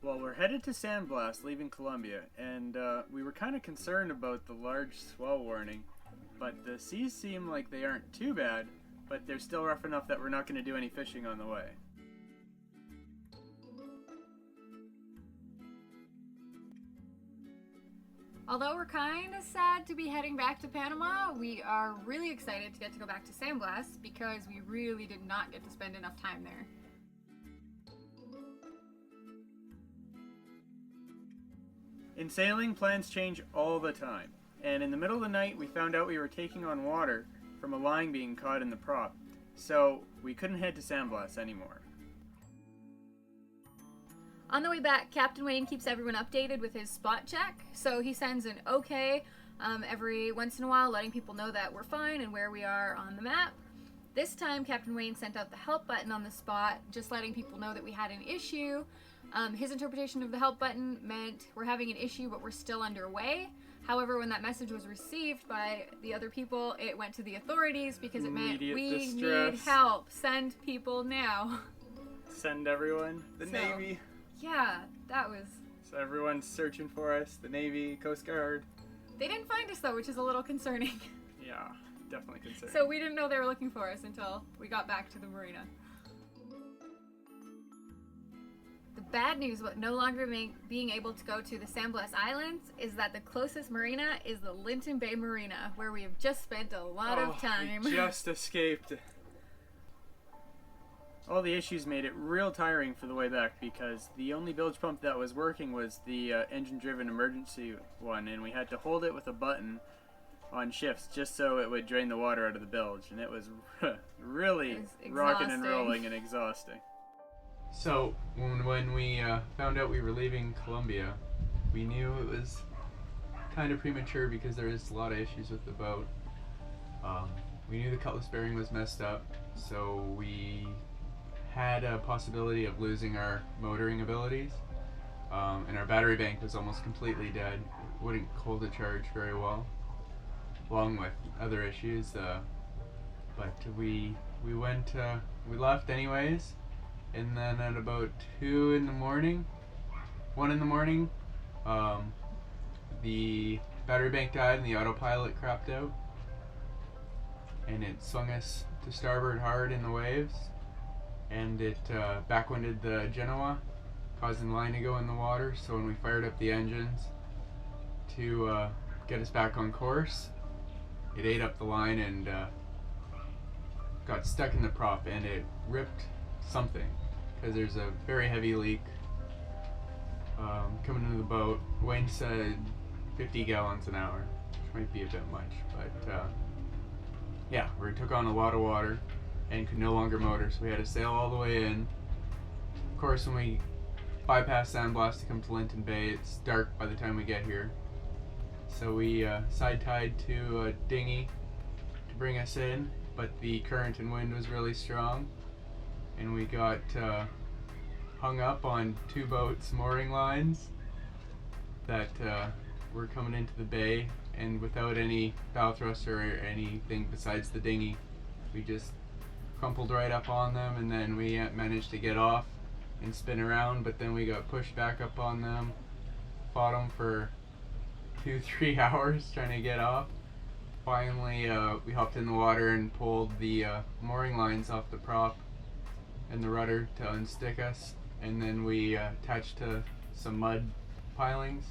Well, we're headed to San Blas, leaving Colombia, and we were kind of concerned about the large swell warning, but the seas seem like they aren't too bad, but they're still rough enough that we're not going to do any fishing on the way. Although we're kind of sad to be heading back to Panama, we are really excited to get to go back to San Blas because we really did not get to spend enough time there. In sailing, plans change all the time, and in the middle of the night we found out we were taking on water from a line being caught in the prop, so we couldn't head to San Blas anymore. On the way back, Captain Wayne keeps everyone updated with his spot check, so he sends an okay every once in a while, letting people know that we're fine and where we are on the map. This time, Captain Wayne sent out the help button on the spot, just letting people know that we had an issue. His interpretation of the help button meant we're having an issue, but we're still underway. However, when that message was received by the other people, it went to the authorities because it meant we need help. Send people now. Send everyone. The Navy. Yeah, that was... So everyone's searching for us. The Navy, Coast Guard. They didn't find us though, which is a little concerning. Yeah, definitely concerning. So we didn't know they were looking for us until we got back to the marina. The bad news about no longer being able to go to the San Blas Islands is that the closest marina is the Linton Bay Marina, where we have just spent a lot of time. We just escaped. All the issues made it real tiring for the way back because the only bilge pump that was working was the engine-driven emergency one, and we had to hold it with a button on shifts just so it would drain the water out of the bilge, and it was really rocking and rolling and exhausting. So when we found out we were leaving Colombia, we knew it was kind of premature because there is a lot of issues with the boat. We knew the cutlass bearing was messed up, so we had a possibility of losing our motoring abilities, and our battery bank was almost completely dead. It wouldn't hold a charge very well, along with other issues, but we left anyways, and then at about 1 in the morning, the battery bank died and the autopilot crapped out, and it swung us to starboard hard in the waves, and it backwinded the Genoa, causing the line to go in the water. So when we fired up the engines to get us back on course, it ate up the line and got stuck in the prop, and it ripped something because there's a very heavy leak coming into the boat. Wayne said 50 gallons an hour, which might be a bit much, but yeah, we took on a lot of water and could no longer motor, so we had to sail all the way in. Of course, when we bypass San Blas to come to Linton Bay, it's dark by the time we get here. So we side-tied to a dinghy to bring us in, but the current and wind was really strong, and we got hung up on 2 boats' mooring lines that were coming into the bay, and without any bow thruster or anything besides the dinghy, we just crumpled right up on them, and then we managed to get off and spin around, but then we got pushed back up on them, fought them for 2-3 hours trying to get off. Finally we hopped in the water and pulled the mooring lines off the prop and the rudder to unstick us, and then we attached to some mud pilings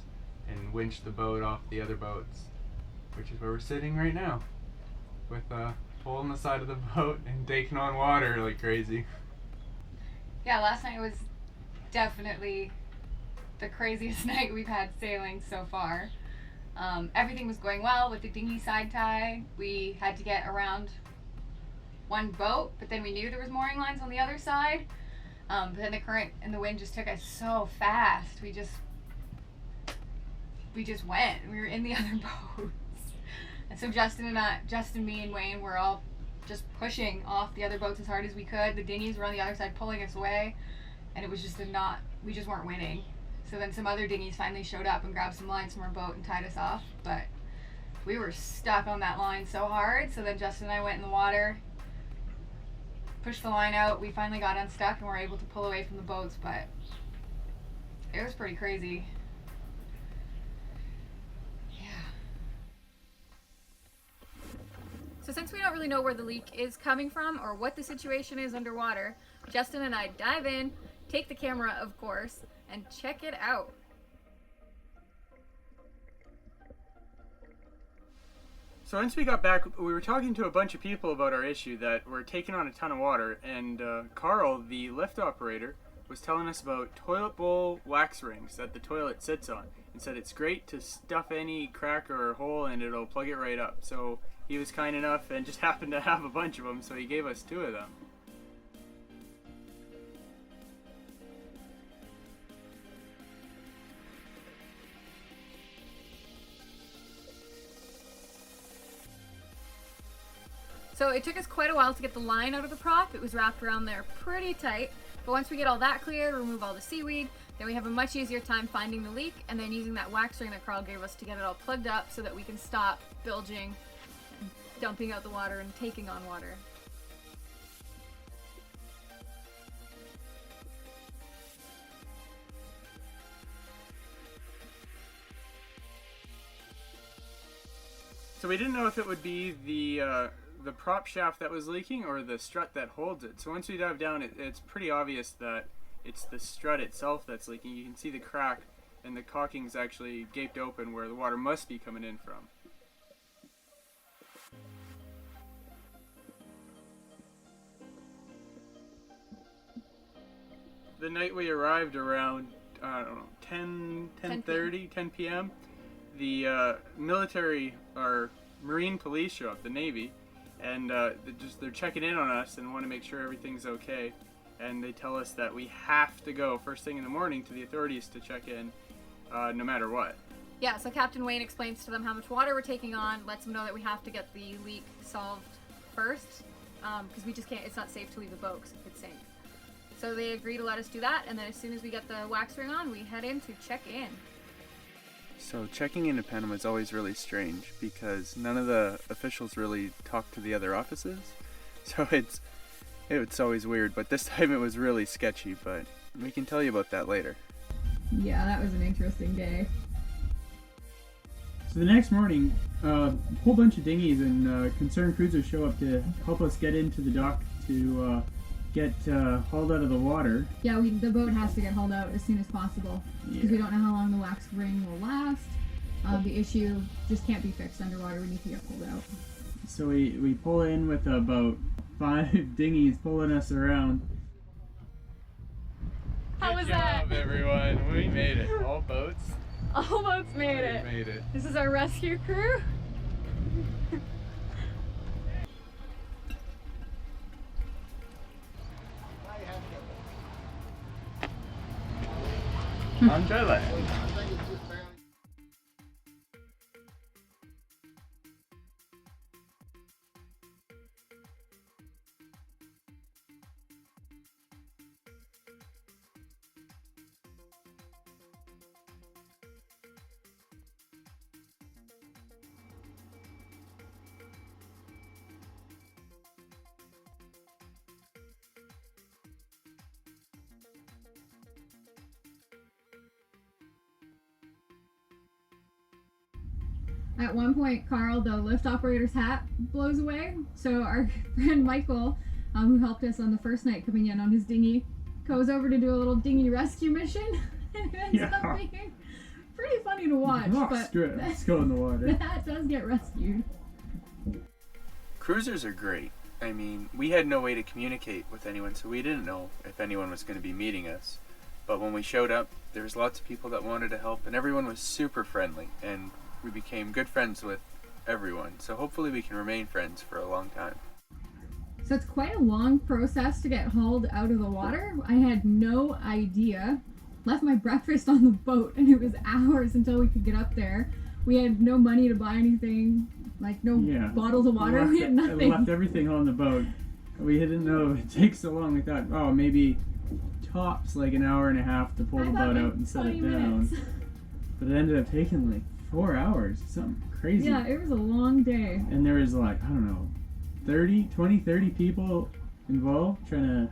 and winched the boat off the other boats, which is where we're sitting right now, with a hole in the side of the boat and taking on water like crazy. Yeah, last night was definitely the craziest night we've had sailing so far. Everything was going well with the dinghy side tie. We had to get around one boat, but then we knew there was mooring lines on the other side. But then the current and the wind just took us so fast. We just went. We were in the other boats. And so Justin, me, and Wayne were all just pushing off the other boats as hard as we could. The dinghies were on the other side pulling us away, and it was just we just weren't winning. So then some other dinghies finally showed up and grabbed some lines from our boat and tied us off, but we were stuck on that line so hard. So then Justin and I went in the water, pushed the line out. We finally got unstuck and were able to pull away from the boats, but It was pretty crazy. So since we don't really know where the leak is coming from or what the situation is underwater, Justin and I dive in, take the camera of course, and check it out. So once we got back, we were talking to a bunch of people about our issue that we're taking on a ton of water, and Carl, the lift operator, was telling us about toilet bowl wax rings that the toilet sits on, and said it's great to stuff any crack or hole and it'll plug it right up. So he was kind enough and just happened to have a bunch of them, so he gave us 2 of them. So it took us quite a while to get the line out of the prop. It was wrapped around there pretty tight. But once we get all that cleared, remove all the seaweed, then we have a much easier time finding the leak and then using that wax ring that Carl gave us to get it all plugged up so that we can stop bilging, dumping out the water, and taking on water. So we didn't know if it would be the prop shaft that was leaking or the strut that holds it. So once we dive down, it's pretty obvious that it's the strut itself that's leaking. You can see the crack, and the caulking's actually gaped open where the water must be coming in from. The night we arrived around, I don't know, 10 p.m., the military, or Marine police show up, the Navy, and they're checking in on us and want to make sure everything's okay. And they tell us that we have to go first thing in the morning to the authorities to check in, no matter what. Yeah, so Captain Wayne explains to them how much water we're taking on, lets them know that we have to get the leak solved first, because we just can't, it's not safe to leave the boat because it could sink. So they agree to let us do that, and then as soon as we get the wax ring on, we head in to check in. So checking into Panama is always really strange because none of the officials really talk to the other offices. So it's always weird, but this time it was really sketchy, but we can tell you about that later. Yeah, that was an interesting day. So the next morning, a whole bunch of dinghies and concerned cruisers show up to help us get into the dock to get hauled out of the water. Yeah, the boat has to get hauled out as soon as possible because we don't know how long the wax ring will last. The issue just can't be fixed underwater. We need to get pulled out. So we pull in with about 5 dinghies pulling us around. How was that? Good job, everyone. We made it. All boats. All boats made it. We made it. This is our rescue crew. On dry land. At one point, Carl, the lift operator's hat blows away. So our friend Michael, who helped us on the first night coming in on his dinghy, goes over to do a little dinghy rescue mission. And it ends up being pretty funny to watch. But Let's go in the water. That does get rescued. Cruisers are great. I mean, we had no way to communicate with anyone, so we didn't know if anyone was going to be meeting us. But when we showed up, there was lots of people that wanted to help, and everyone was super friendly, and we became good friends with everyone. So hopefully we can remain friends for a long time. So it's quite a long process to get hauled out of the water. I had no idea. Left my breakfast on the boat, and it was hours until we could get up there. We had no money to buy anything, like no bottles of water. We had nothing. I left everything on the boat. We didn't know it takes so long. We thought, oh, maybe tops like an hour and a half to pull the boat out and set it down. But it ended up taking like 4 hours, something crazy. Yeah, it was a long day. And there was like, I don't know, 30 people involved trying to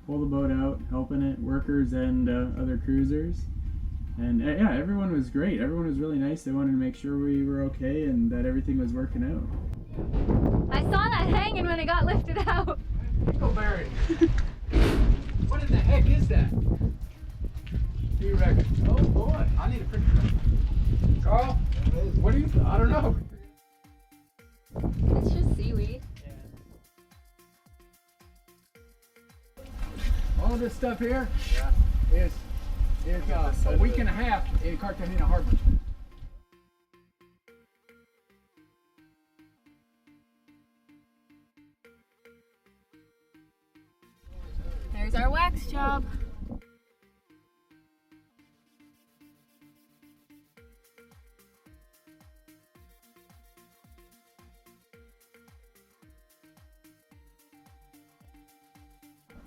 pull the boat out, helping it, workers and other cruisers. And yeah, everyone was great. Everyone was really nice. They wanted to make sure we were okay and that everything was working out. I saw that hanging when it got lifted out. Pickleberry. What in the heck is that? Do you reckon? Oh boy, I need a picture. Carl, what do you? I don't know. It's just seaweed. All this stuff here is a week and a half in Cartagena Harbor. There's our wax job.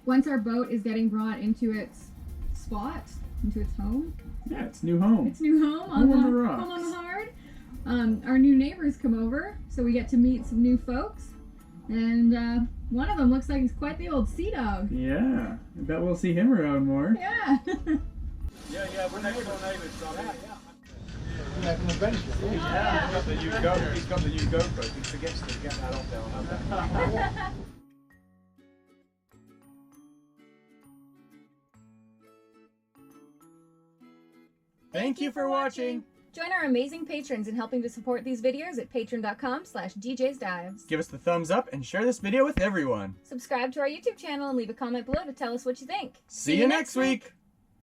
Once our boat is getting brought into its spot, into its home, Yeah, it's new home. its new home Home on the rocks. home on the hard, our new neighbors come over, so we get to meet some new folks, and one of them looks like he's quite the old sea dog. Yeah, I bet we'll see him around more. Yeah. Yeah, we're next door neighbors. Yeah, from the bench. Yeah, he's got the new GoPro. He forgets to get that off there. Thank you for watching. Join our amazing patrons in helping to support these videos at patreon.com/DJsDives. Give us the thumbs up and share this video with everyone. Subscribe to our YouTube channel and leave a comment below to tell us what you think. See you next week.